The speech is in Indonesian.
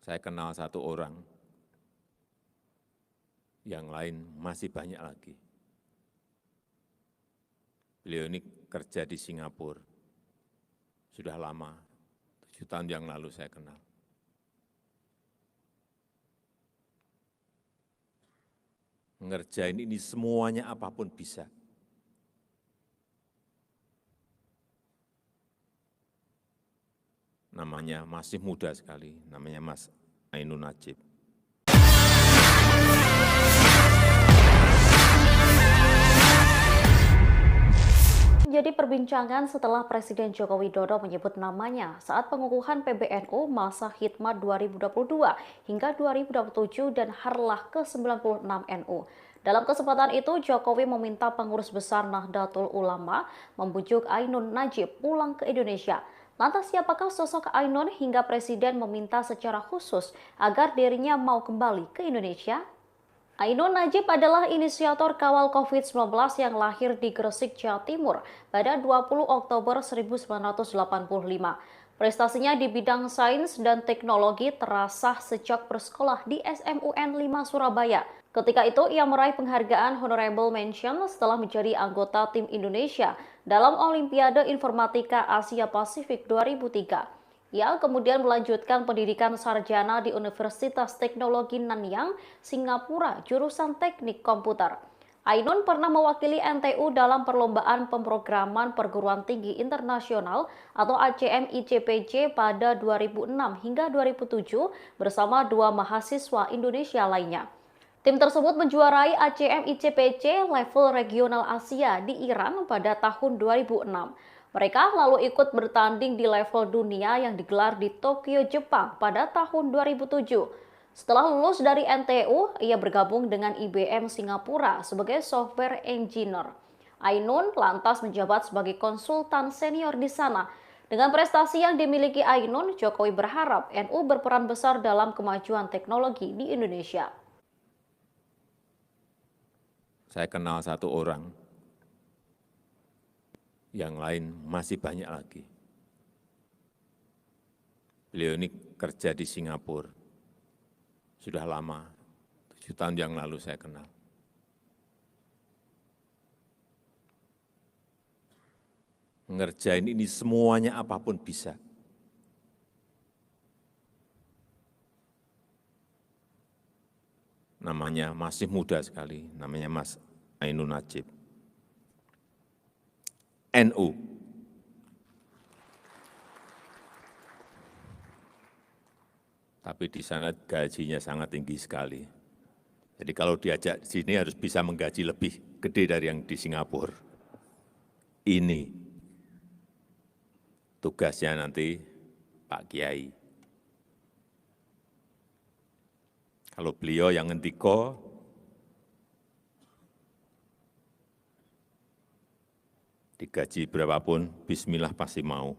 Saya kenal satu orang, yang lain masih banyak lagi. Beliau ini kerja di Singapura, sudah lama, 7 tahun yang lalu saya kenal. Ngerjain ini semuanya apapun bisa. Namanya masih muda sekali, namanya Mas Ainun Najib. Menjadi perbincangan setelah Presiden Joko Widodo menyebut namanya saat pengukuhan PBNU masa Hikmat 2022 hingga 2027 dan Harlah ke-96 NU. Dalam kesempatan itu, Jokowi meminta pengurus besar Nahdlatul Ulama membujuk Ainun Najib pulang ke Indonesia. Lantas siapakah sosok Ainun hingga Presiden meminta secara khusus agar dirinya mau kembali ke Indonesia? Ainun Najib adalah inisiator kawal COVID-19 yang lahir di Gresik, Jawa Timur pada 20 Oktober 1985. Prestasinya di bidang sains dan teknologi terasah sejak bersekolah di SMUN 5 Surabaya. Ketika itu, ia meraih penghargaan Honorable Mention setelah menjadi anggota tim Indonesia dalam Olimpiade Informatika Asia Pasifik 2003. Ia kemudian melanjutkan pendidikan sarjana di Universitas Teknologi Nanyang, Singapura, jurusan Teknik Komputer. Ainun pernah mewakili NTU dalam perlombaan pemrograman perguruan tinggi internasional atau ACM ICPC pada 2006 hingga 2007 bersama 2 mahasiswa Indonesia lainnya. Tim tersebut menjuarai ACM ICPC level regional Asia di Iran pada tahun 2006. Mereka lalu ikut bertanding di level dunia yang digelar di Tokyo, Jepang pada tahun 2007. Setelah lulus dari NTU, ia bergabung dengan IBM Singapura sebagai software engineer. Ainun lantas menjabat sebagai konsultan senior di sana. Dengan prestasi yang dimiliki Ainun, Jokowi berharap NU berperan besar dalam kemajuan teknologi di Indonesia. Saya kenal satu orang, yang lain masih banyak lagi. Beliau ini kerja di Singapura, sudah lama, 7 tahun yang lalu saya kenal. Ngerjain ini semuanya apapun bisa. Namanya masih muda sekali, namanya Mas Ainun Najib. NU. Tapi di sana gajinya sangat tinggi sekali. Jadi kalau diajak di sini harus bisa menggaji lebih gede dari yang di Singapura. Ini tugasnya nanti Pak Kiai. Kalau beliau yang ngendiko, digaji berapapun, bismillah pasti mau.